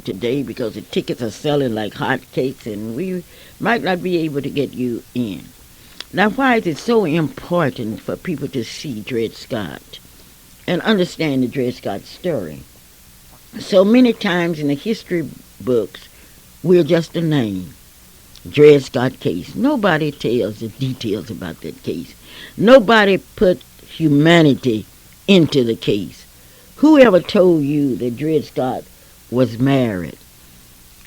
today because the tickets are selling like hotcakes, and we might not be able to get you in. Now, why is it so important for people to see Dred Scott and understand the Dred Scott story? So many times in the history books, we're just a name. Dred Scott case. Nobody tells the details about that case. Nobody put humanity into the case. Whoever told you that Dred Scott was married?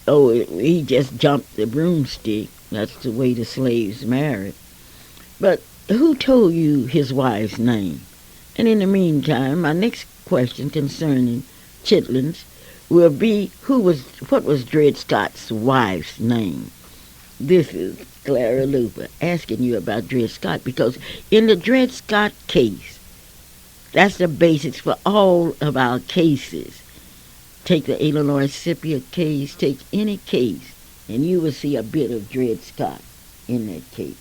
Oh, he just jumped the broomstick. That's the way the slaves married. But who told you his wife's name? And in the meantime, my next question concerning chitlins will be what was Dred Scott's wife's name? This is Clara Luper asking you about Dred Scott, because in the Dred Scott case, that's the basis for all of our cases. Take the Illinois Scipio case, take any case, and you will see a bit of Dred Scott in that case.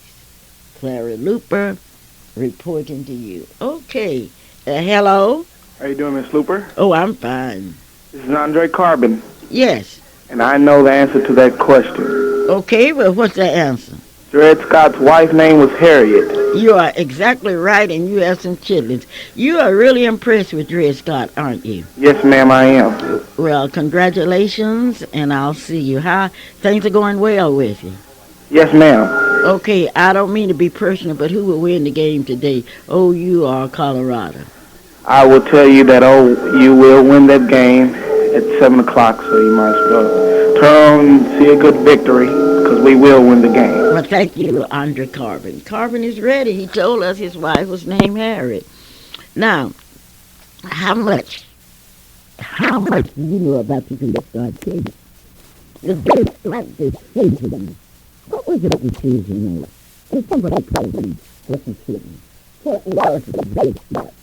Clara Luper reporting to you. Okay. Hello? How you doing, Miss Luper? Oh, I'm fine. This is Andre Carbon, Yes. and I know the answer to that question. Okay, well, what's the answer? Dred Scott's wife's name was Harriet. You are exactly right, and you have some chitlins. You are really impressed with Dred Scott, aren't you? Yes, ma'am, I am. Well, congratulations, and I'll see you. How things are going well with you? Yes, ma'am. Okay, I don't mean to be personal, but who will win the game today? OU or Colorado? I will tell you that you will win that game at 7 o'clock, so you might as well turn on and see a good victory, because we will win the game. Well, thank you, Andre Carbon. Carbon is ready. He told us his wife was named Harriet. Now, how much do you know about the Dred Scott case? The Dred Scott decision. What was the decision made? And somebody probably wasn't sitting. What was the Dred Scott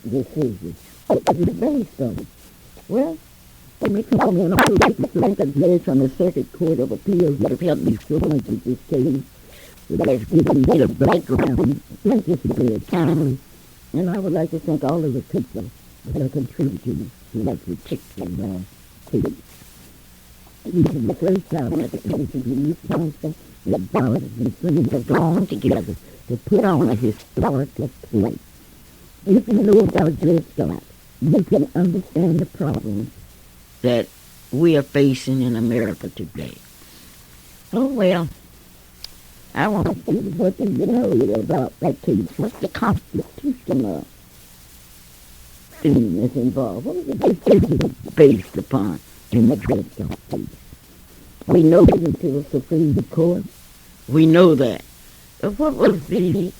decision? What was it based on? Well, let me come in. I would like to thank the judge from the Circuit Court of Appeals that have helped me so much with this case. That has given me the background, not just the time. And I would like to thank all of the people that are contributing to that particular case. This is the first time that the case of the youth council, the bars and friends have gone together to put on a historical play. If you know about Dred Scott, you can understand the problems that we are facing in America today. Oh, well, I want to see what you know about that case. What's the constitutional thing that's involved? What is it based upon in the Dred Scott case? We know it until the Supreme Court. We know that. But what was the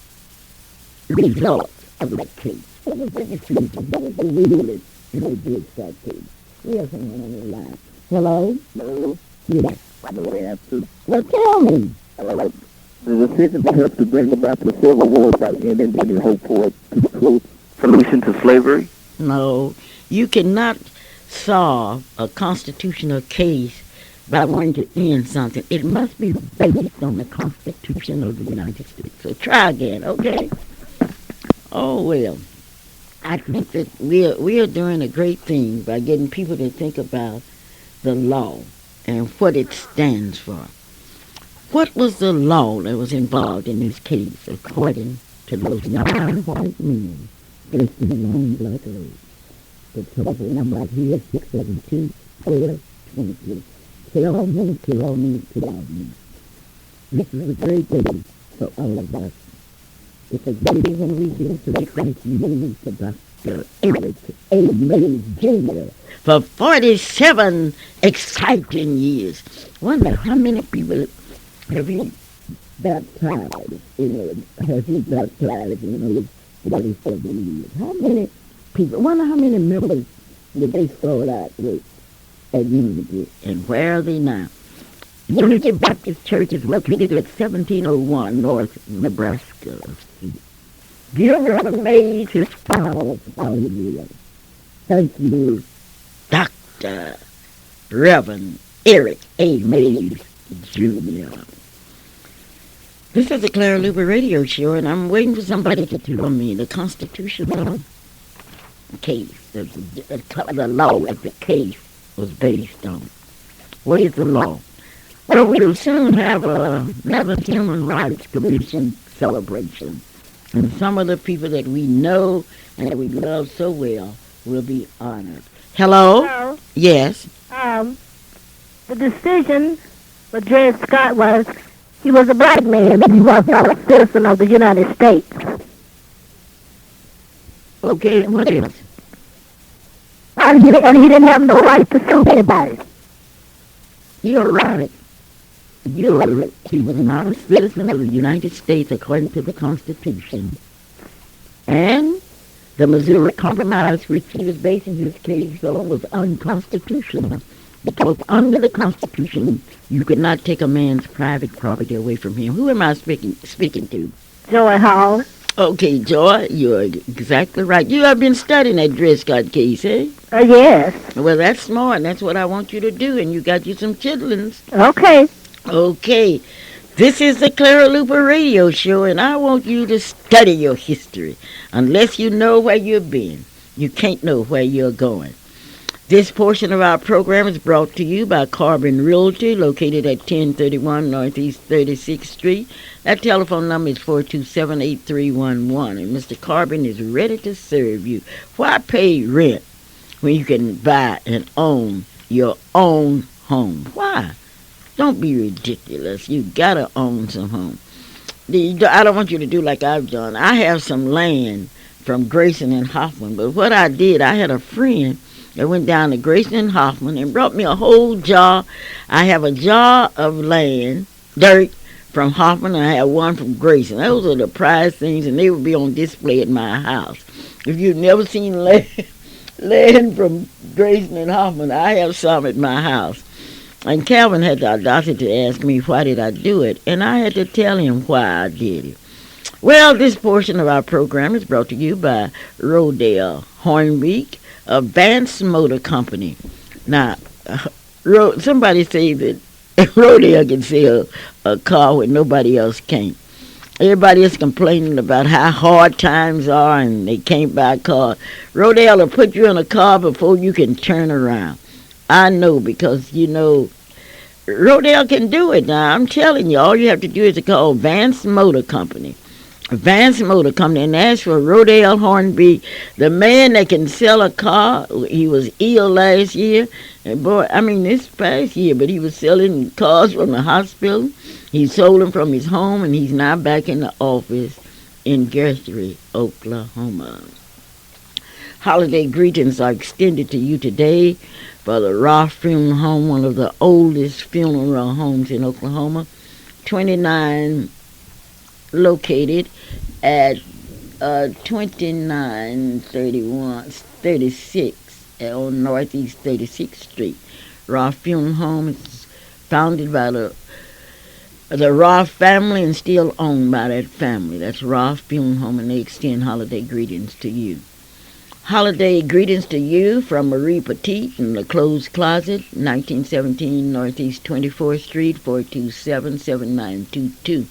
result of that case? What was the decision? What was the ruling in the Dred Scott case? We have someone on the line. Hello? Hello? Yes. What do we have to? Well, tell me. Hello? The decision have to bring about the Civil War by the end and any hope for a solution to slavery? No. You cannot solve a constitutional case by wanting to end something. It must be based on the Constitution of the United States. So try again, okay? Oh, well. I think that we are doing a great thing by getting people to think about the law and what it stands for. What was the law that was involved in this case, according to those 9 white men placed in a long black road? The total number here is 672, 423. Kill me, kill me, kill me. This is a great day for all of us. It's a day when we give to the Christ name to Dr. Eric A. Mays Jr. for 47 exciting years. Wonder how many people have he baptized, has he baptized in those 47 years? How many people, wonder how many members did they start out with at Unity, and where are they now? Unity Baptist Church is located at 1701 North Nebraska Street. Give Mays his flowers. Hallelujah. Thank you, Dr. Reverend Eric A. Mays Jr. This is the Clara Luper radio show, and I'm waiting for somebody to tell me the constitutional case, the law of the case was based on. What is the law? Well, we'll soon have another Human Rights Commission celebration. And some of the people that we know and that we love so well will be honored. Hello? Hello. Yes. The decision for Dred Scott was he was a black man and he was not a citizen of the United States. Okay, and what else? And he didn't have no right to sue anybody. You're right. You're right. He was not a citizen of the United States according to the Constitution. And the Missouri Compromise, which he was basing his case on, was unconstitutional. Because under the Constitution, you could not take a man's private property away from him. Who am I speaking to? Joy Hall. Okay, Joy, you're exactly right. You have been studying that Dred Scott case, eh? Yes. Well, that's smart. That's what I want you to do, and you got you some chitlins. Okay. Okay. This is the Clara Luper radio show, and I want you to study your history. Unless you know where you've been, you can't know where you're going. This portion of our program is brought to you by Carbon Realty, located at 1031 Northeast 36th Street. That telephone number is 427-8311, and Mr. Carbon is ready to serve you. Why pay rent when you can buy and own your own home? Why? Don't be ridiculous. You gotta own some home. I don't want you to do like I've done. I have some land from Grayson and Hoffman, but what I did, I had a friend that went down to Grayson and Hoffman and brought me a whole jar. I have a jar of land, dirt, from Hoffman, and I have one from Grayson. Those are the prized things, and they will be on display at my house. If you've never seen land from Grayson and Hoffman, I have some at my house. And Calvin had the audacity to ask me why did I do it, and I had to tell him why I did it. Well, this portion of our program is brought to you by Rodale Hornbeak, a Vance Motor Company. Now, somebody say that Rodale can sell a car when nobody else can. Everybody is complaining about how hard times are and they can't buy a car. Rodale will put you in a car before you can turn around. I know because, Rodale can do it now. I'm telling you, all you have to do is to call Vance Motor Company. Vance Motor Company, and ask for Rodale Hornby, the man that can sell a car. He was ill last year, and this past year, but he was selling cars from the hospital. He sold them from his home, and he's now back in the office in Guthrie, Oklahoma. Holiday greetings are extended to you today for the Roth Funeral Home, one of the oldest funeral homes in Oklahoma, 29 located at 2936 on Northeast 36th Street. Roth Funeral Home is founded by the Roth family and still owned by that family. That's Roth Funeral Home, and they extend holiday greetings to you. Holiday greetings to you from Marie Petite in the Clothes Closet, 1917 Northeast 24th Street, 427-7922.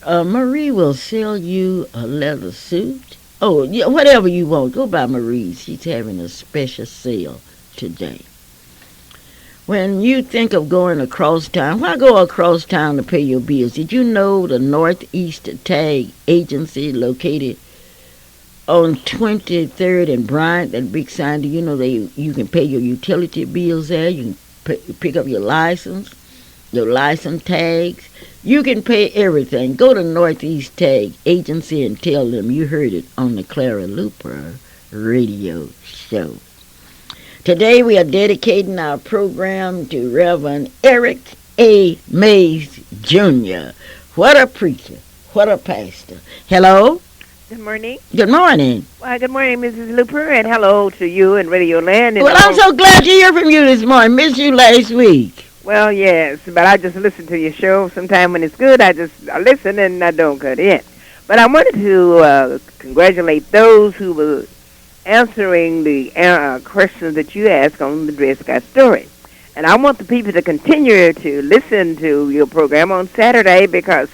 Marie will sell you a leather suit. Oh, yeah, whatever you want. Go by Marie's. She's having a special sale today. When you think of going across town, why go across town to pay your bills? Did you know the Northeast Tag Agency located on 23rd and Bryant, that big sign? Do you know you can pay your utility bills there? You can pick up your license tags. You can pay everything. Go to Northeast Tag Agency and tell them you heard it on the Clara Luper radio show. Today we are dedicating our program to Reverend Eric A. Mays Jr. What a preacher. What a pastor. Hello? Good morning. Good morning. Well, good morning, Mrs. Luper, and hello to you and Radio Land. And well, I'm so glad to hear from you this morning. Missed you last week. Well, yes, but I just listen to your show. Sometime when it's good, I listen and I don't cut in. But I wanted to congratulate those who were answering the questions that you asked on the Dred Scott story. And I want the people to continue to listen to your program on Saturday, because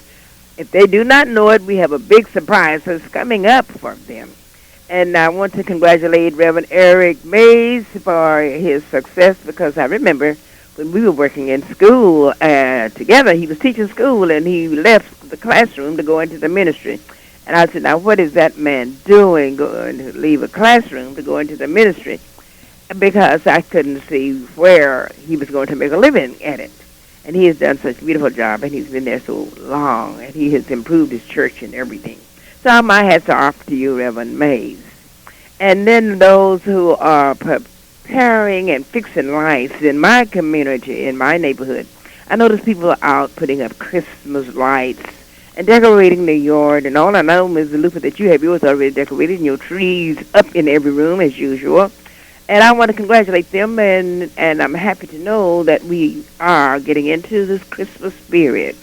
if they do not know it, we have a big surprise that's coming up for them. And I want to congratulate Reverend Eric Mays for his success, because I remember when we were working in school together, he was teaching school and he left the classroom to go into the ministry. And I said, now what is that man doing, going to leave a classroom to go into the ministry? Because I couldn't see where he was going to make a living at it. And he has done such a beautiful job, and he's been there so long, and he has improved his church and everything. So my hats are off to you, Reverend Mays. And then those who are preparing and fixing lights in my community, in my neighborhood. I notice people are out putting up Christmas lights and decorating the yard. And all I know, Ms. Luper, that you have yours already decorated and your trees up in every room as usual. And I want to congratulate them, and I'm happy to know that we are getting into this Christmas spirit.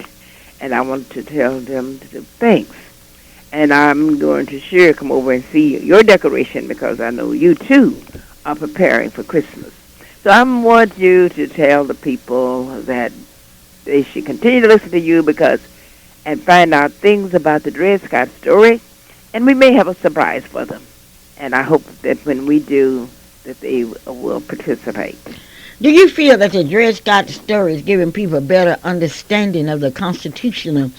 And I want to tell them to thanks. And I'm going to sure come over and see your decoration, because I know you, too, are preparing for Christmas. So I want you to tell the people that they should continue to listen to you and find out things about the Dred Scott story, and we may have a surprise for them. And I hope that when we do, that they will participate. Do you feel that the Dred Scott story is giving people a better understanding of the constitutional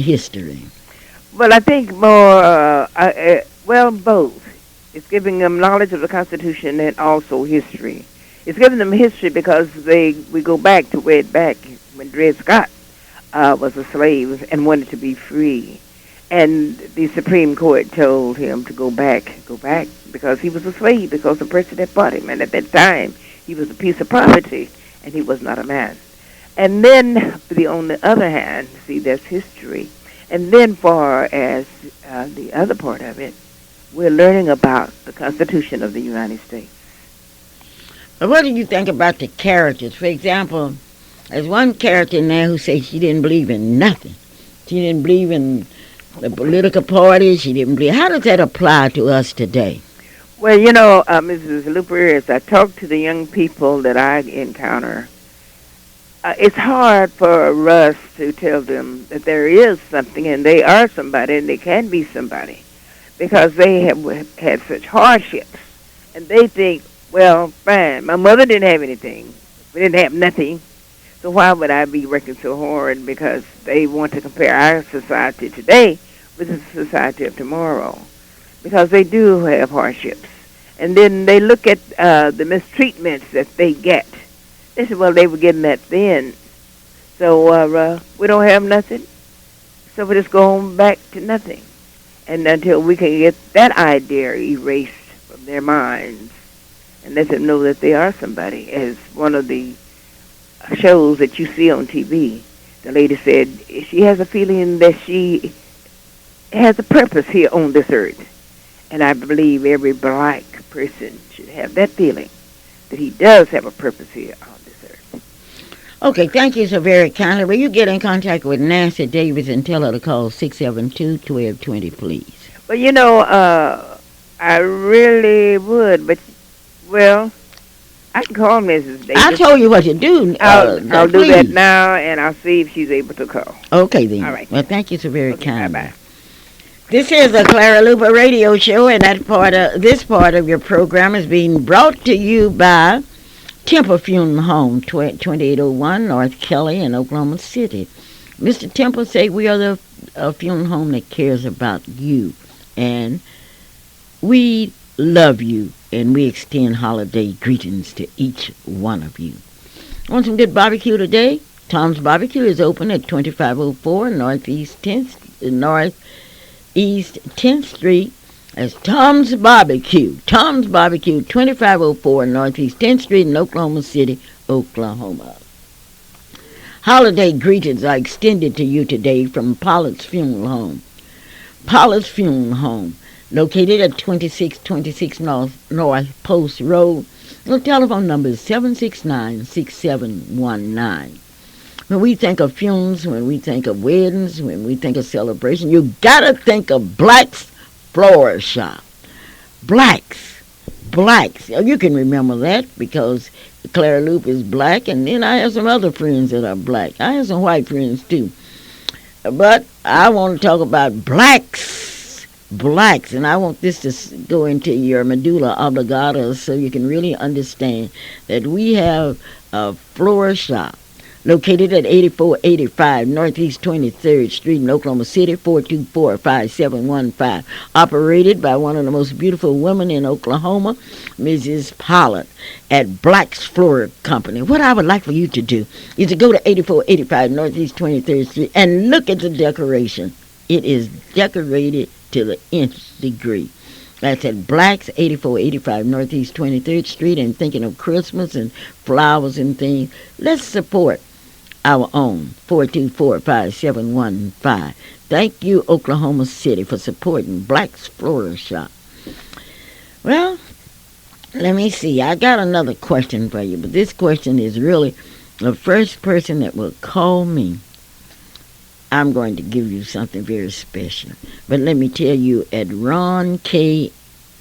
history? Well, I think more, both. It's giving them knowledge of the Constitution and also history. It's giving them history because we go back to way back when Dred Scott was a slave and wanted to be free. And the Supreme Court told him to go back, because he was a slave, because the person that bought him. And at that time, he was a piece of property, and he was not a man. And then, on the other hand, see, there's history. And then far as the other part of it, we're learning about the Constitution of the United States. What do you think about the characters? For example, there's one character in there who says she didn't believe in nothing. She didn't believe in the political party. She didn't believe. How does that apply to us today? Well, Mrs. Luper, as I talk to the young people that I encounter, it's hard for us to tell them that there is something and they are somebody and they can be somebody, because they have had such hardships. And they think, well, fine, my mother didn't have anything. We didn't have nothing. So why would I be working so hard? Because they want to compare our society today with the society of tomorrow, because they do have hardships. And then they look at the mistreatments that they get. They said, well, they were getting that then. So we don't have nothing. So we're just going back to nothing. And until we can get that idea erased from their minds and let them know that they are somebody, as one of the shows that you see on TV, the lady said she has a feeling that she has a purpose here on this earth. And I believe every black person should have that feeling, that he does have a purpose here on this earth. Okay, thank you so very kindly. Will you get in contact with Nancy Davis and tell her to call 672-1220, please? Well, I really would, but, I can call Mrs. Davis. I told you what to do. I'll do that now, and I'll see if she's able to call. Okay, then. All right. Well, thank you so very kindly. Bye-bye. This is the Clara Luper radio show, and this part of your program is being brought to you by Temple Funeral Home, 2801 North Kelly in Oklahoma City. Mr. Temple said we are the funeral home that cares about you, and we love you, and we extend holiday greetings to each one of you. Want some good barbecue today? Tom's Barbecue is open at 2504 Northeast 10th Street. That's Tom's Barbecue. Tom's Barbecue, 2504 Northeast 10th Street in Oklahoma City, Oklahoma. Holiday greetings are extended to you today from Pollard's Funeral Home. Pollard's Funeral Home, located at 2626 North Post Road. The telephone number is 769-6719. When we think of funerals, when we think of weddings, when we think of celebration, you gotta think of Black's Floral Shop. Black's. You can remember that because Clara Lupe is black, and then I have some other friends that are black. I have some white friends too. But I want to talk about Black's blacks, and I want this to go into your medulla oblongata so you can really understand that we have a floral shop located at 8485 Northeast 23rd Street in Oklahoma City, 424-5715, operated by one of the most beautiful women in Oklahoma, Mrs. Pollard, at Black's Floral Company. What I would like for you to do is to go to 8485 Northeast 23rd Street and look at the decoration. It is decorated to the nth degree. That's at Black's, 8485 Northeast 23rd Street. And thinking of Christmas and flowers and things, let's support our own 424-5715. Thank you, Oklahoma City, for supporting Black's Floral Shop. Well, let me see. I got another question for you, but this question is really the first person that will call me. I'm going to give you something very special. But let me tell you, at Ron K.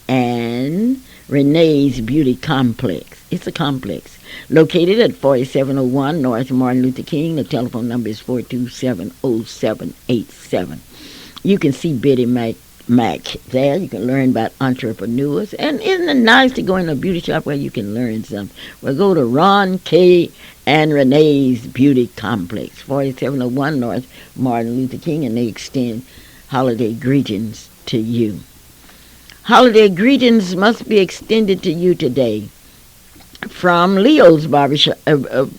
and Renee's Beauty Complex. It's a complex located at 4701 North Martin Luther King. The telephone number is 427-0787. You can see Betty Mac there. You can learn about entrepreneurs. And isn't it nice to go in a beauty shop where you can learn something? Well, go to Ron K. and Renee's Beauty Complex, 4701 North Martin Luther King, and they extend holiday greetings to you. Holiday greetings must be extended to you today from Leo's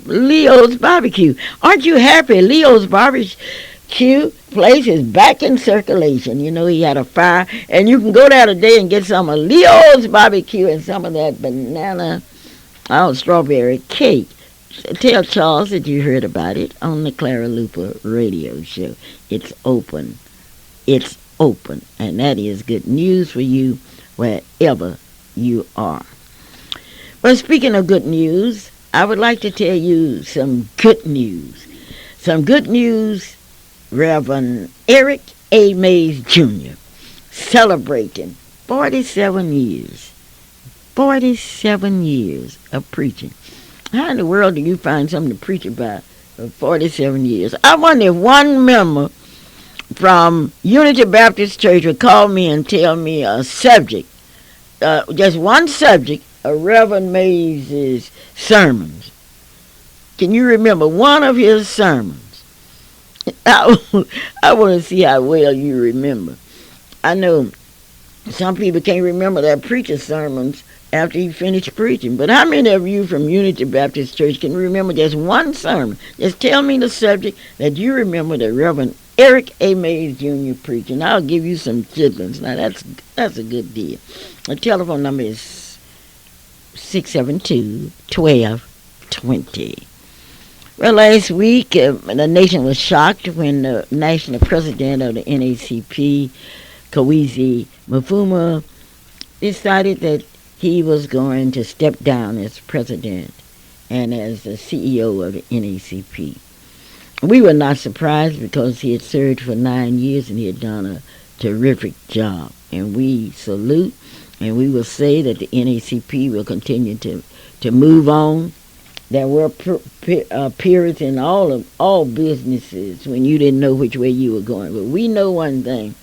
Leo's Barbecue. Aren't you happy? Leo's Barbecue place is back in circulation. You know, he had a fire, and you can go there today and get some of Leo's Barbecue and some of that strawberry cake. Tell Charles that you heard about it on the Clara Luper radio show. It's open. It's open, and that is good news for you wherever you are. Well, speaking of good news, I would like to tell you some good news. Some good news. Reverend Eric A. Mays Jr. celebrating 47 years. 47 years of preaching. How in the world do you find something to preach about for 47 years? I wonder if one member from Unity Baptist Church would call me and tell me a subject, just one subject of Reverend Mays' sermons. Can you remember one of his sermons? I want to see how well you remember. I know some people can't remember their preacher's sermons after he finished preaching, but how many of you from Unity Baptist Church can remember just one sermon? Just tell me the subject that you remember that Reverend Eric A. Mays Jr. preaching. I'll give you some chitlins. Now that's a good deal. The telephone number is 672-1220. Well, last week the nation was shocked when the national president of the NACP, Kawisi Mufuma, decided that he was going to step down as president and as the CEO of the NACP. We were not surprised because he had served for 9 years and he had done a terrific job. And we salute, and we will say that the NACP will continue to move on. There were periods in all businesses when you didn't know which way you were going. But we know one thing,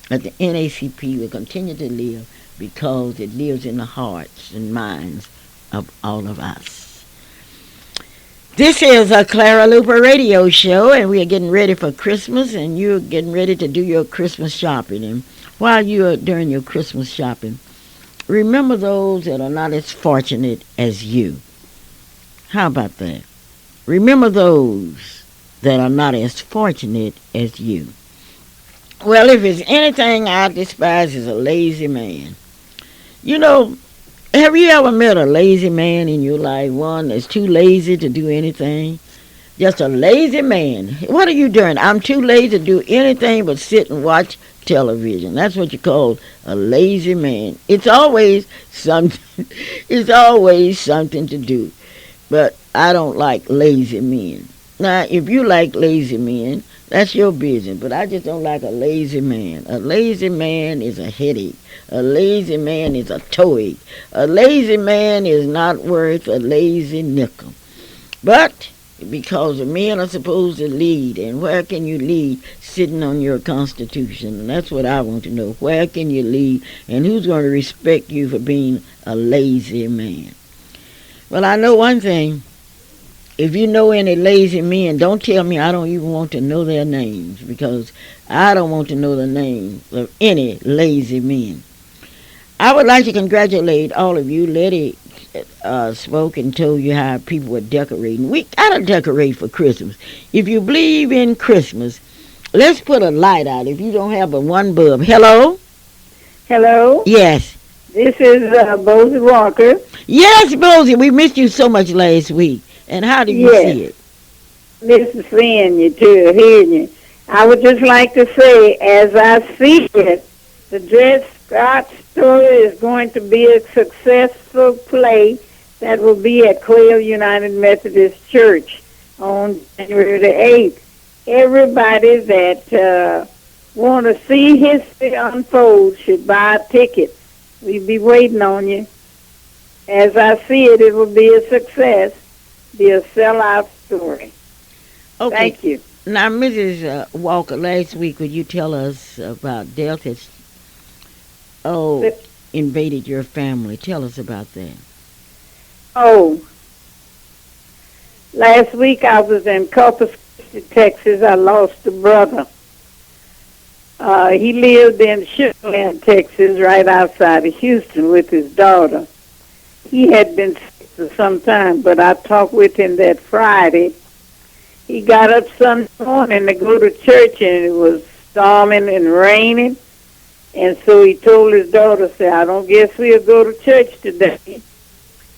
that the NACP will continue to live because it lives in the hearts and minds of all of us. This is a Clara Luper radio show, and we are getting ready for Christmas, and you're getting ready to do your Christmas shopping. And while you are doing your Christmas shopping, remember those that are not as fortunate as you. How about that? Remember those that are not as fortunate as you. Well, if it's anything I despise, is a lazy man. You know, have you ever met a lazy man in your life? One that's too lazy to do anything? Just a lazy man. What are you doing? I'm too lazy to do anything but sit and watch television. That's what you call a lazy man. It's always something. It's always something to do. But I don't like lazy men. Now, if you like lazy men, that's your business. But I just don't like a lazy man. A lazy man is a headache. A lazy man is a toeache. A lazy man is not worth a lazy nickel. But because the men are supposed to lead, and where can you lead sitting on your Constitution? And that's what I want to know. Where can you lead, and who's going to respect you for being a lazy man? Well, I know one thing. If you know any lazy men, don't tell me I don't even want to know their names, because I don't want to know the names of any lazy men. I would like to congratulate all of you. Letty spoke and told you how people were decorating. We gotta decorate for Christmas. If you believe in Christmas, let's put a light out. If you don't have but one bulb. Hello? Hello, Yes. this is Bosie Walker. Yes, Bosie, we missed you so much last week. And how do you Yes. see it? This is seeing you too, hearing you. I would just like to say, as I see it, the Dred Scott story is going to be a successful play that will be at Quail United Methodist Church on January the 8th. Everybody that want to see history unfold should buy a ticket. We'll be waiting on you. As I see it, it will be a success, be a sellout story. Okay. Thank you. Now, Mrs. Walker, last week, would you tell us about Delta's invaded your family? Tell us about that. Oh, last week I was in Corpus Christi, Texas. I lost a brother. He lived in Sugarland, Texas, right outside of Houston with his daughter. He had been sick for some time, but I talked with him that Friday. He got up Sunday morning to go to church, and it was storming and raining. And so he told his daughter, said, I don't guess we'll go to church today.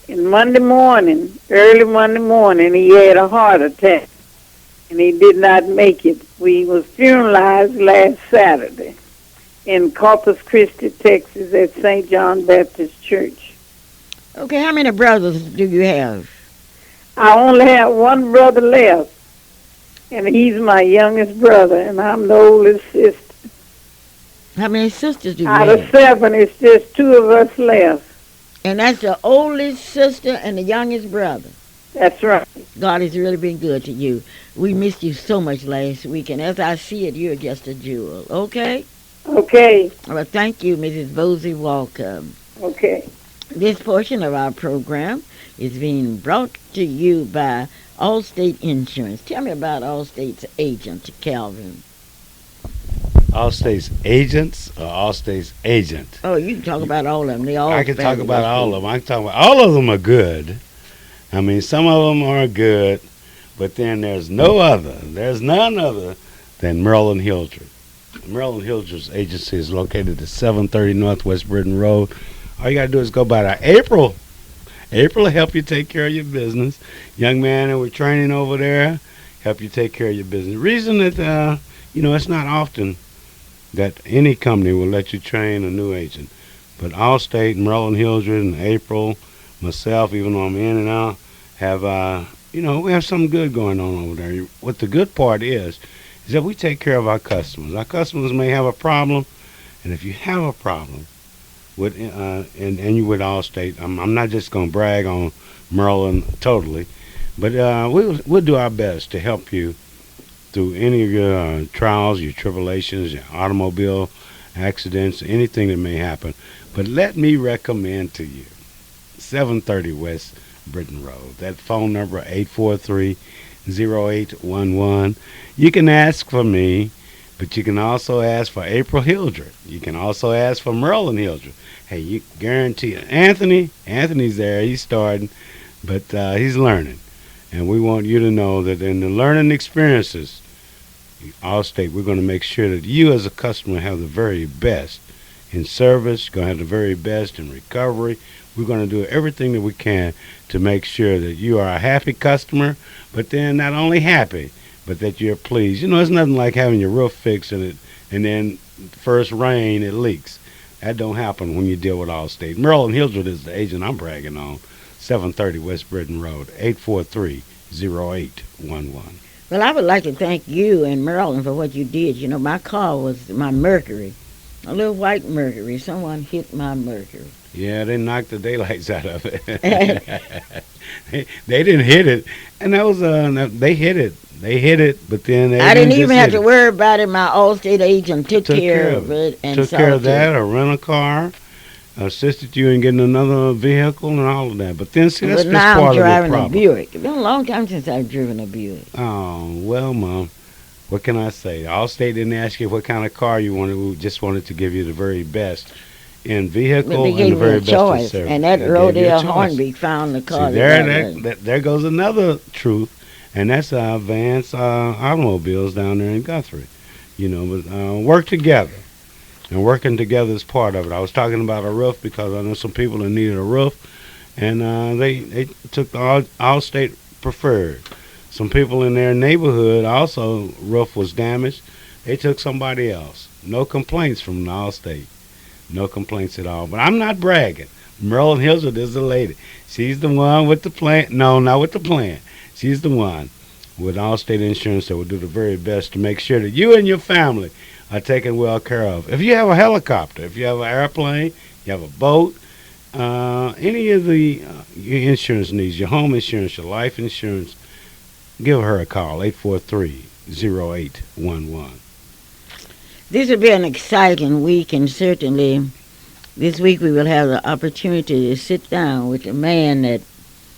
And Monday morning, early Monday morning, he had a heart attack, and he did not make it. We was funeralized last Saturday in Corpus Christi, Texas, at St. John Baptist Church. Okay, how many brothers do you have? I only have one brother left, and he's my youngest brother, and I'm the oldest sister. How many sisters do you Out have? of 7, it's just 2 of us left. And that's the oldest sister and the youngest brother. That's right. God has really been good to you. We missed you so much last week, and as I see it, you're just a jewel. Okay? Okay. Well, thank you, Mrs. Bosie Walker. Okay. This portion of our program is being brought to you by Allstate Insurance. Tell me about Allstate's agent, Calvin. Allstate's agents or Allstate's agent? Oh, you can talk about all of them. They all I can talk fabulous about all people. of them. I can talk about all of them are good. I mean, some of them are good, but then there's no other. There's none other than Merlin Hildred. Merlin Hildred's agency is located at 730 Northwest Britain Road. All you got to do is go by to April. April will help you take care of your business. Young man that we're training over there, help you take care of your business. Reason that, it's not often that any company will let you train a new agent. But Allstate, Merlin Hildred, and April, myself, even though I'm in and out, have, we have something good going on over there. What the good part is that we take care of our customers. Our customers may have a problem, and if you have a problem, with and you with Allstate, I'm not just going to brag on Merlin totally, but we'll do our best to help you through any of your trials, your tribulations, your automobile accidents, anything that may happen. But let me recommend to you 730 West Britain Road. That phone number, 843-0811. You can ask for me, but you can also ask for April Hildred. You can also ask for Merlin Hildred. Hey, you guarantee it. Anthony's there. He's starting, but he's learning. And we want you to know that in the learning experiences, Allstate, we're going to make sure that you as a customer have the very best in service. You're going to have the very best in recovery. We're going to do everything that we can to make sure that you are a happy customer, but then not only happy, but that you're pleased. It's nothing like having your roof fixed and then first rain, it leaks. That don't happen when you deal with Allstate. Merlin Hildred is the agent I'm bragging on. 730 West Britain Road, 843-0811. Well, I would like to thank you and Marilyn for what you did. My car was my Mercury. A little white mercury. Someone hit my mercury. Yeah, they knocked the daylights out of it. They didn't hit it, and that was they hit it. They hit it, but then they I didn't just even have hit to it. worry about it. My Allstate agent took Took care care of of it. it and Took saw care of to it. that, or rent a car, assisted you in getting another vehicle and all of that. But then, see, that's But just now part I'm of the driving a problem. Buick. It's been a long time since I've driven a Buick. Oh, well, Mom, what can I say? Allstate didn't ask you what kind of car you wanted. We just wanted to give you the very best in But vehicle they and the gave me very a best in choice, service. and that They gave you a Rodale choice. Hornby found the car. See, there goes another truth, and that's Vance Automobiles down there in Guthrie. You know, but work together, and working together is part of it. I was talking about a roof because I know some people that needed a roof, and they took the Allstate Preferred. Some people in their neighborhood also roof was damaged. They took somebody else. No complaints from the Allstate. No complaints at all. But I'm not bragging. Merlin Hilsard is the lady. She's the one with the plan. No, not with the plan. She's the one with Allstate Insurance that will do the very best to make sure that you and your family are taken well care of. If you have a helicopter, if you have an airplane, you have a boat, any of the your insurance needs, your home insurance, your life insurance, give her a call, 843-0811. This will be an exciting week, and certainly this week we will have the opportunity to sit down with the man that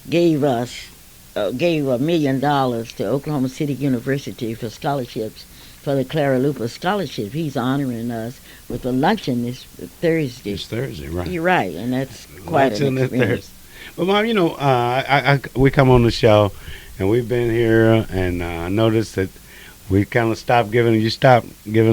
gave $1 million to Oklahoma City University for scholarships, for the Clara Luper Scholarship. He's honoring us with a luncheon this Thursday. It's Thursday, right? You're right, and that's quite Luncheon an this experience. Thursday. But, Mom, you know, we come on the show, and we've been here, and I noticed that we kind of stopped giving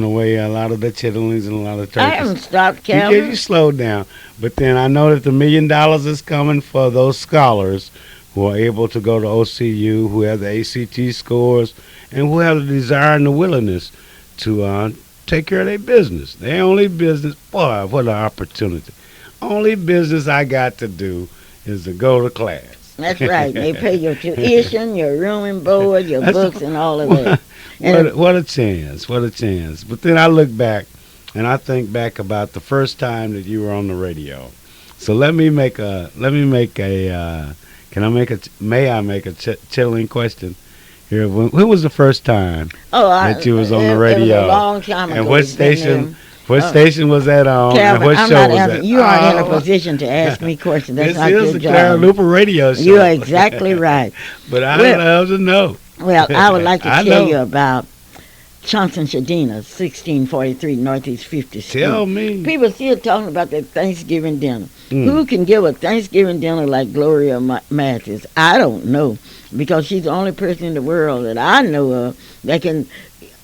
away a lot of the chitterlings and a lot of turkeys. I haven't stopped, You Calvin. slowed down. But then I know that the $1 million is coming for those scholars who are able to go to OCU, who have the ACT scores, and who have the desire and the willingness to take care of their business. Their only business, boy, what an opportunity. Only business I got to do is to go to class. That's right. They pay your tuition, your room and board, your That's books, and all of that. What a chance. What a chance. But then I look back and I think back about the first time that you were on the radio. So may I make a chilling question here? When was the first time that you was on the radio? It was a long time ago. And what station was that on? Calvin, and what I'm show not was asking, that? you aren't in a position to ask me questions. That's This not is your the job. Clara Luper radio show. You are exactly right. But I Well- love to know. Well, I would like to I tell know. you about Johnson Shadina, 1643 Northeast 50th Street. Tell me. People still talking about that Thanksgiving dinner. Mm. Who can give a Thanksgiving dinner like Gloria Mathis? I don't know, because she's the only person in the world that I know of that can.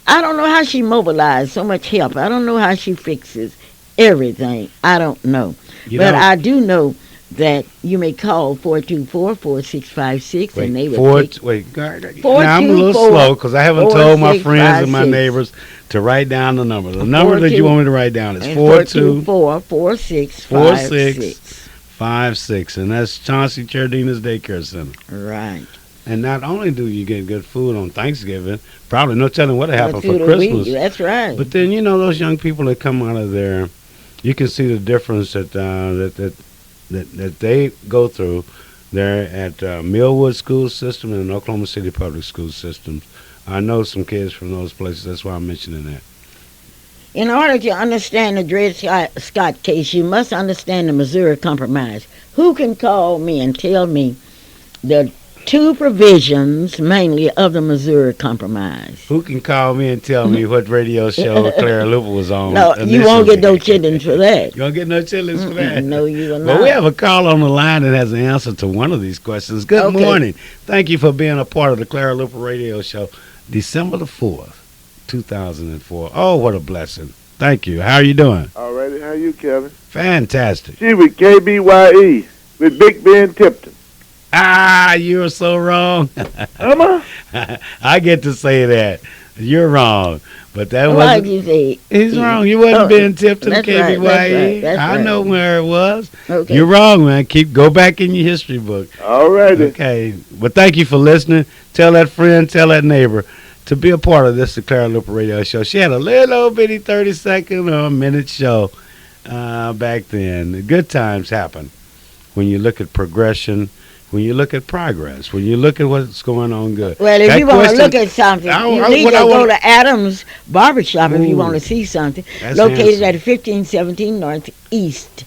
I don't know how she mobilized so much help. I don't know how she fixes everything. I don't know. But I do know that you may call 424-4656 and they will take... Now I'm a little slow because I haven't told my friends and my 4656. neighbors to write down the number. The number that you want me to write down is 424-4656. 4656, and that's Chauncey Chardina's Daycare Center. Right. And not only do you get good food on Thanksgiving, probably no telling what happened Through for the week, Christmas. that's right. But then, you know, those young people that come out of there, you can see the difference that they go through there at Millwood School System and Oklahoma City Public School Systems. I know some kids from those places. That's why I'm mentioning that. In order to understand the Dred Scott case, you must understand the Missouri Compromise. Who can call me and tell me the two provisions, mainly, of the Missouri Compromise? Who can call me and tell me what radio show Clara Luper was on? No, you won't get no initially? chitlins for that. You won't get no chitlins for that? No, you will not. Well, we have a call on the line that has an answer to one of these questions. Good Okay. morning. Thank you for being a part of the Clara Luper radio show. December the 4th, 2004. Oh, what a blessing. Thank you. How are you doing? All righty, how you, Kevin? Fantastic. She with KBYE with Big Ben Tipton. Ah, you're so wrong. Am I? I get to say that. You're wrong. But that Why wasn't... did you say? He's wrong. You wasn't being tipped to the That's right, KBYE. that's I right. know where it was. Okay. You're wrong, man. Go back in your history book. All righty. Okay. But thank you for listening. Tell that friend, tell that neighbor. to be a part of this, the Clara Luper Radio Show. She had a little bitty 30-second or a minute show back then. Good times happen when you look at progression, when you look at progress, when you look at what's going on good. Well, if That you want to question- look at something, you need to go to Adams Barbershop if you want to see something. That's Located handsome. at 1517 Northeast.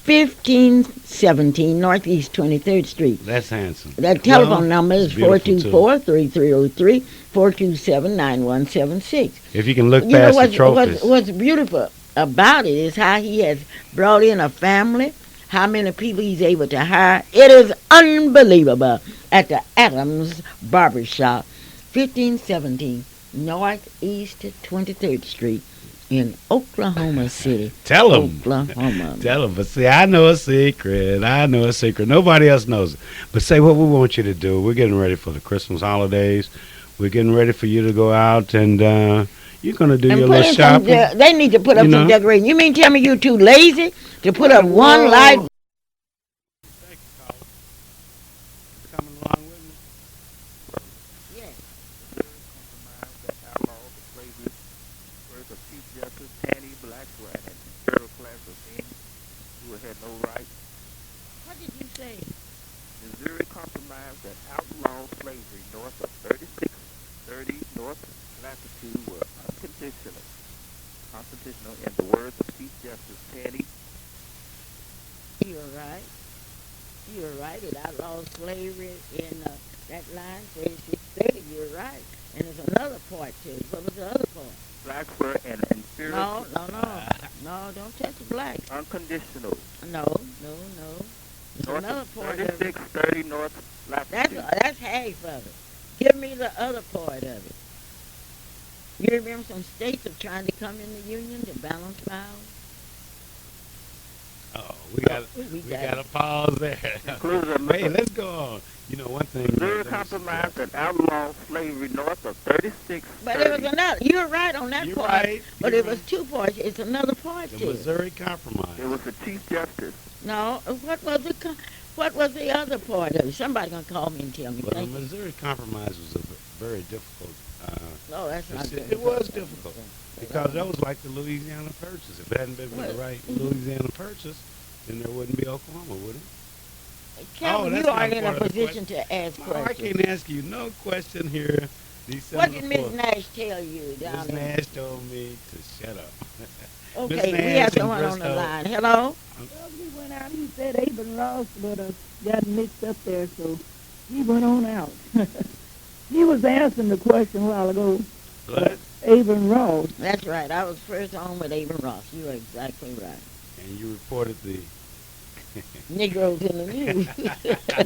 1517 Northeast 23rd Street. That's handsome. That telephone Well, number is it's beautiful, too. 424-3303, 427-9176. If you can look You know past the trophies. what's beautiful about it is how he has brought in a family, how many people he's able to hire. It is unbelievable at the Adams Barbershop, 1517 Northeast 23rd Street in Oklahoma City. Tell them. Oklahoma. Tell them. But see, I know a secret. Nobody else knows it. But say what we want you to do. We're getting ready for the Christmas holidays. We're getting ready for you to go out and you're going to do And your put little in some shopping. they need to put up You some know? decorating. You mean tell me you're too lazy to put up one light? Coming along with me. What did you say? Missouri compromise that outlawed slavery north of 3630 North latitude were unconstitutional in the words of Chief Justice Taney. You're right. You're right. It outlaws slavery in that line, 3630. You're right. And there's another part to it. What was the other part? Blacks were an inferior, No, don't touch the black. unconditional. No. There's North another of part of it. 3630 North latitude. That's half of it. Give me the other part of it. You remember some states are trying to come in the union to balance power? Oh, we got to pause there. Including Hey, let's go on. You know, one thing. Missouri compromise that outlawed slavery north of 3630. But it was another. You're right on that You're part. right. But You're it was two parts. It's another part The to it. Missouri Compromise. It was the Chief Justice. No, what was the other part of it? Somebody gonna call me and tell me. Well, the Thank you. Missouri Compromise was a very difficult. No, that's not good. It was difficult because that was like the Louisiana Purchase. If it hadn't been for the right Louisiana Purchase, then there wouldn't be Oklahoma, would it? Calvin, that's you not aren't in a part of the position to ask No, I questions. can't ask you no question here. What did Miss Nash tell you down Miss there? Nash told me to shut up. Okay, we Nash have in someone on the Bristol. line. Hello? Well, he went out. He said Abel lost, but got mixed up there, so he went on out. He was answering the question a while ago. What? Abel Ross. That's right. I was first on with Avon Ross. You are exactly right. And you reported the. Negroes in the news.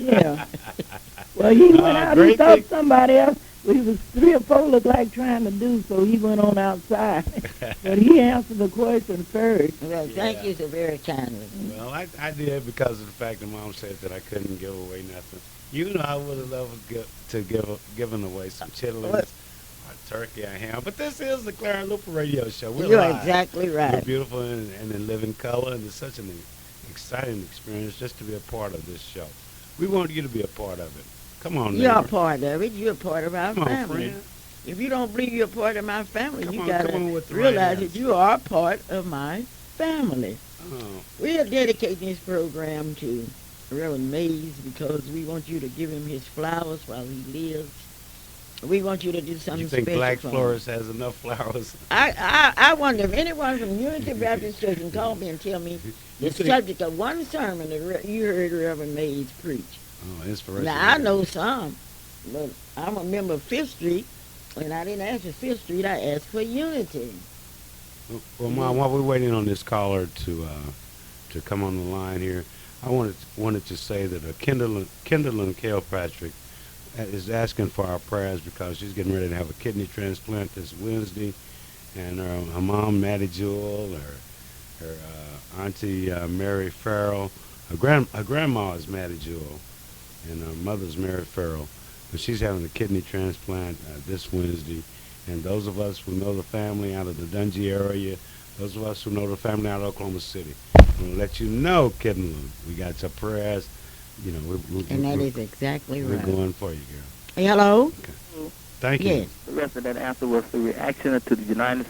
Yeah. Well, he went out. He great thought thing. somebody else. He was 3 or 4 looked like trying to do, so he went on outside. But he answered the question first. Well, thank you so very kindly. Well, I did because of the fact that Mom said that I couldn't give away nothing. You know, I would have loved to given away some chitlins, or turkey, or ham. But this is the Clara Luper Radio Show. We're You're live. exactly We're right. beautiful and in living color, and it's such an exciting experience just to be a part of this show. We want you to be a part of it. Come on, You're a neighbor. part of it. You're a part of our Come on, family. friend. If you don't believe you're a part of my family, Come you on, got come on with to the right realize answer. that you are part of my family. Oh, We are dedicating this program to Reverend Mays because we want you to give him his flowers while he lives. We want you to do something you think special Black for him. Florist has enough flowers? I wonder if anyone from Unity Baptist Church can call me and tell me the You think- subject of one sermon that you heard Reverend Mays preach. Oh, inspiration. Now, I know some, but I'm a member of Fifth Street, and I didn't ask for Fifth Street, I asked for Unity. Well, Mom, while we're waiting on this caller to come on the line here, I wanted to say that Kendall Kilpatrick is asking for our prayers because she's getting ready to have a kidney transplant this Wednesday, and her mom Mattie Jewell, her auntie Mary Farrell, her grandma is Mattie Jewell, and her mother's Mary Farrell, but she's having a kidney transplant this Wednesday. And those of us who know the family out of the Dungey area, those of us who know the family out of Oklahoma City, I'm going to let you know, Kidney, we got your prayers. You know, And that is exactly we're right. going for you, girl. Hello? Thank you. Yes. The rest of that answer was the reaction to the United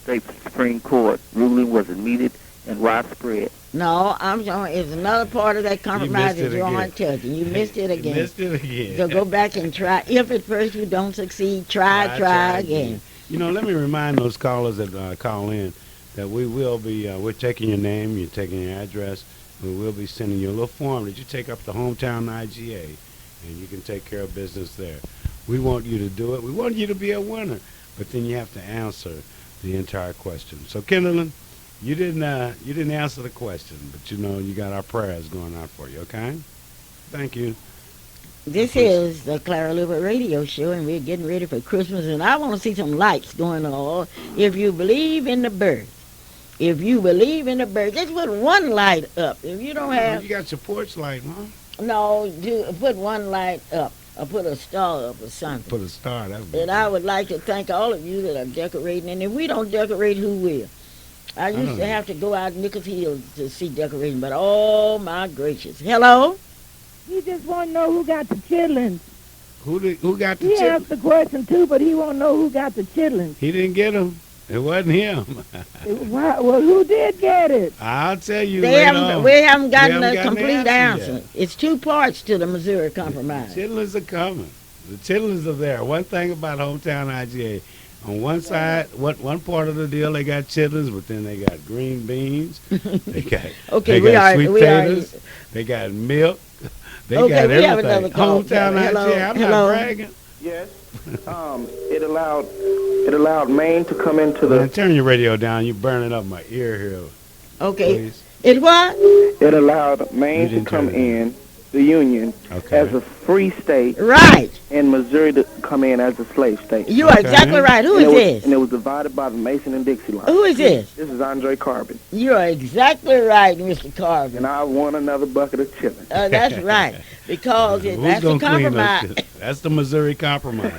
States Supreme Court ruling was immediate and widespread. No, I'm sorry. It's another part of that compromise missed it that you aren't again. touching. You missed it You again. missed it again. So go back and try. If at first you don't succeed, try again. You know, let me remind those callers that call in that we will be, we're taking your name, you're taking your address. We will be sending you a little form that you take up to Hometown IGA, and you can take care of business there. We want you to do it. We want you to be a winner, but then you have to answer the entire question. So, Kendallin, you didn't answer the question, but you know you got our prayers going out for you. Okay? Thank you. This is the Clara Luper radio show, and we're getting ready for Christmas, and I want to see some lights going on. If you believe in the birth, just put one light up. If you don't have, You got your porch light, huh? no, put one light up, or put a star up or something. Put a star. That would be And I would like to thank all of you that are decorating, and if we don't decorate, who will? I used to have to go out Nichols Hills to see decorating, but oh my gracious. Hello? He just want to know who got the chitlins. Who got the He chip? asked the question too, but he want to know who got the chitlins. He didn't get them. It wasn't him. Well, who did get it? I'll tell you We later on. haven't gotten We haven't a gotten the complete answer answer. yet. It's two parts to the Missouri Compromise. Chitlins are coming. The chitlins are there. One thing about Hometown IGA, on one side, one part of the deal, they got chitlins, but then they got green beans. They got Okay, they got sweet we are. potatoes. They got milk. They Okay, got we everything. have another call. Hometown Hello, IGA. I'm hello. not bragging. Yes. It allowed Maine to come into Man, the. turn your radio down. You're burning up my ear here. Okay. Please. It what? It allowed Maine You to didn't come turn it on. in, the Union, Okay. as a free state, Right. and Missouri to come in as a slave state. You are Okay. exactly right. Who and is it was, this? And it was divided by the Mason and Dixie line. Who is this? This is Andre Carbon, You are exactly right, Mr. Carver. and I won another bucket of chili. That's right. Because Who's that's the gonna clean those compromise. shit? That's the Missouri Compromise.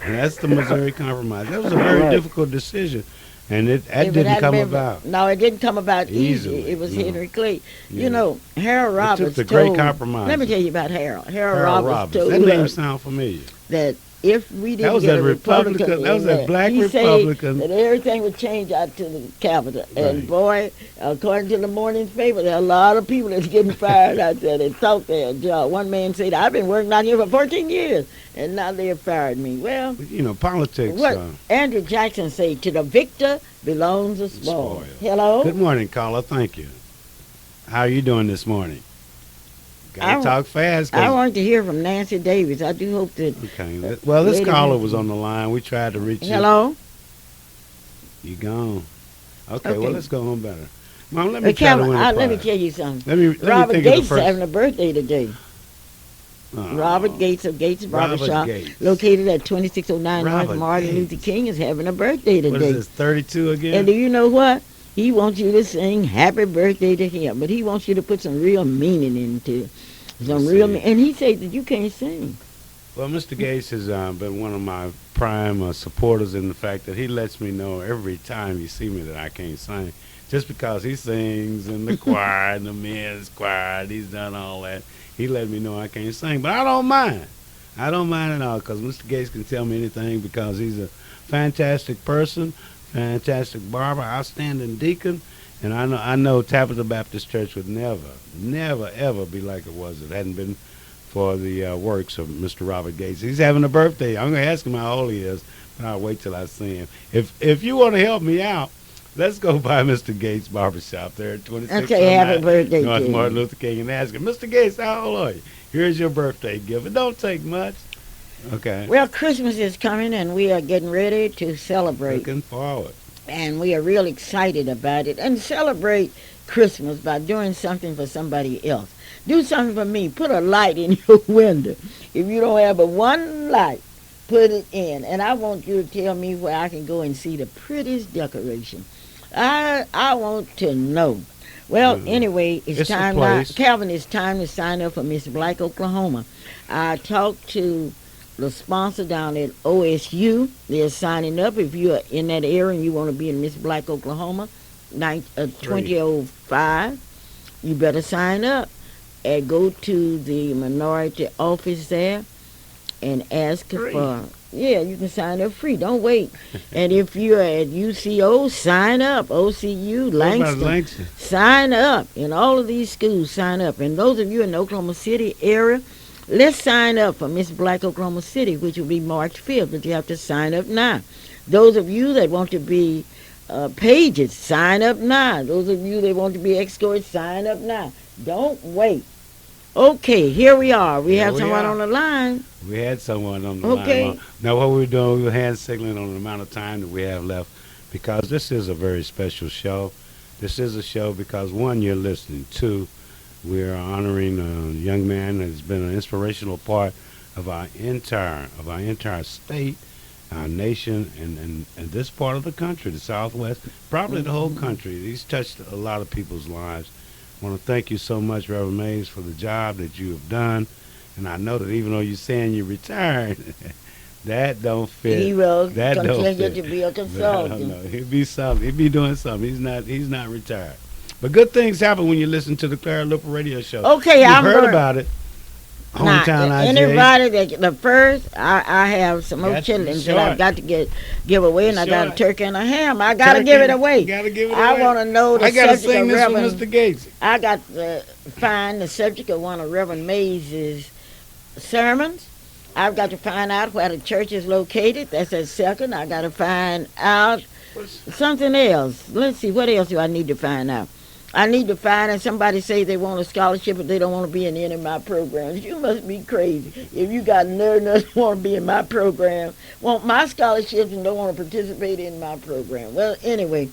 And that's the Missouri Compromise. That was a very Right. difficult decision, and that If it didn't hadn't come been- about. No, it didn't come about Easily, easy. It was no. Henry Clay. Yeah. You know, Harold It Roberts took the told. great compromise. Let me tell you about Harold. Harold Harold Roberts told That name us sound familiar. that if we didn't That was get a a Republican, Republican- that was in a there, black he Republican. said that everything would change out to the Capitol. And Right. boy, according to the morning's paper, there are a lot of people that's getting fired out there that thought they had a job. One man said, "I've been working out here for 14 years, and now they have fired me." Well, But, you know, politics. what Andrew Jackson said, "To the victor belongs the spoil." Spoil. Hello. Good morning, caller. Thank you. How are you doing this morning? Gotta I- talk fast. I 'cause- want to hear from Nancy Davis. I do hope that. Okay. Well, this Lady caller Nancy. was on the line. We tried to reach you. Hello. You gone. Okay, Okay. well, let's go on better. Mom, let me try to Calvin, win a let me prize. tell you something. Let me Robert think Gates of is the first. having a birthday today. Robert Gates of Gates Robert Barbershop, Gates. located at 2609 North Robert Martin Gates. Luther King, is having a birthday What today. is this, 32 again? And do you know what? He wants you to sing happy birthday to him, but he wants you to put some real meaning into it. Let's see. And he said that you can't sing. Well, Mr. Gates has been one of my prime supporters in the fact that he lets me know every time you see me that I can't sing. Just because he sings in the choir and the men's choir, and he's done all that, he let me know I can't sing. But I don't mind. I don't mind at all because Mr. Gates can tell me anything because he's a fantastic person, fantastic barber, outstanding deacon, and I know Tabitha Baptist Church would never, ever be like it was if it hadn't been for the works of Mr. Robert Gates. He's having a birthday. I'm going to ask him how old he is, but I'll wait till I see him. If you want to help me out, let's go by Mr. Gates Barbershop there at 2609 Okay, happy birthday North to you. Martin Luther King and ask him, Mr. Gates, how old are you? Here's your birthday gift. It don't take much. Okay. Well, Christmas is coming, and we are getting ready to celebrate. Looking forward. And we are real excited about it. And celebrate Christmas by doing something for somebody else. Do something for me. Put a light in your window. If you don't have but one light, put it in. And I want you to tell me where I can go and see the prettiest decoration. I want to know. Well, anyway, It's it's a time now. place. Calvin, it's time to sign up for Miss Black Oklahoma. I talked to the sponsor down at OSU. They're signing up. If you're in that area and you want to be in Miss Black Oklahoma, 2005, you better sign up and go to the minority office there and ask for Yeah, you can sign up free. Don't wait. And if you're at UCO, sign up. OCU, Langston, sign up. In all of these schools, sign up. And those of you in the Oklahoma City area, let's sign up for Miss Black Oklahoma City, which will be March 5th, but you have to sign up now. Those of you that want to be pages, sign up now. Those of you that want to be escorts, sign up now. Don't wait. Okay, here we are. We have someone on the line. We had someone on the line. Now, what we're doing, we're hand signaling on the amount of time that we have left, because this is a very special show. This is a show because, one, you're listening. Two, we're honoring a young man that has been an inspirational part of our entire state, our nation, and this part of the country, the Southwest, probably the whole country. He's touched a lot of people's lives. I want to thank you so much, Reverend Mays, for the job that you have done. And I know that even though you're saying you're retired, that don't fit. He will continue to be a consultant. No, he'll be something. He'll be doing something. He's not retired. But good things happen when you listen to the Clara Luper radio show. Okay, You've heard about it. Hometown now, anybody that the first, I have some more chitlins that I've got to give away, and I got a turkey and a ham. I got to give it away. You got to give it away. I want to know the subject of Reverend. Mr. Gates. I got to find the subject of one of Reverend Mays' sermons. I've got to find out where the church is located. That's a second. I got to find out something else. Let's see, what else do I need to find out? I need to find out, somebody say they want a scholarship but they don't want to be in any of my programs. You must be crazy if you got nerve enough to want to be in my program, want my scholarships and don't want to participate in my program. Well, anyway,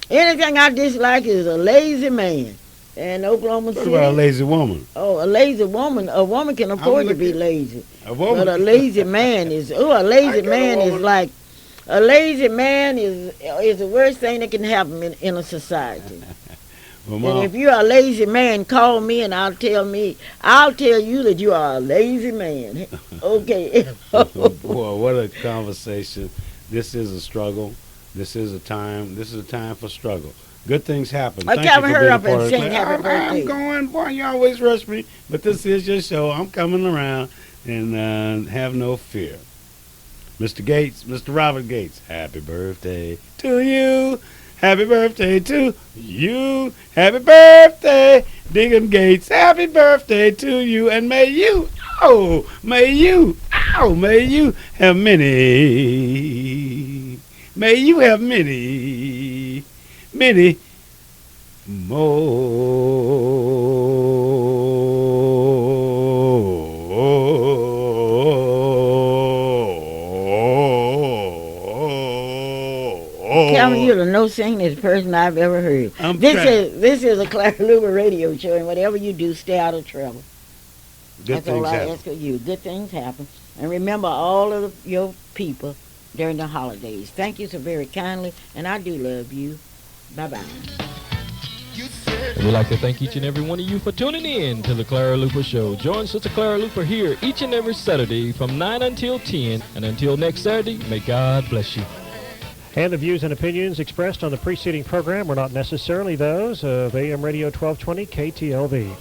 anything I dislike is a lazy man. And Oklahoma City. What about a lazy woman? Oh, a lazy woman. A woman can afford to be lazy. A woman. But a lazy man is, a lazy man is like, a lazy man is the worst thing that can happen in a society. Well, and if you're a lazy man, call me and I'll tell you that you are a lazy man. Okay. Boy, what a conversation. This is a struggle. This is a time for struggle. Good things happen. I can't hurry up and sing happy birthday. I'm going, boy, you always rush me. But this is your show. I'm coming around, and have no fear. Mr. Gates, Mr. Robert Gates, happy birthday to you. Happy birthday to you. Happy birthday, Diggum Gates. Happy birthday to you. And may you have many. May you have many more. Tell me, you're the most singingest person I've ever heard. This is a Clara Luper radio show, and whatever you do, stay out of trouble. That's all I ask of you. Good things happen. And remember all of your people during the holidays. Thank you so very kindly, and I do love you. Bye-bye. We'd like to thank each and every one of you for tuning in to the Clara Luper Show. Join Sister Clara Luper here each and every Saturday from 9 until 10. And until next Saturday, may God bless you. And the views and opinions expressed on the preceding program were not necessarily those of AM Radio 1220 KTLV.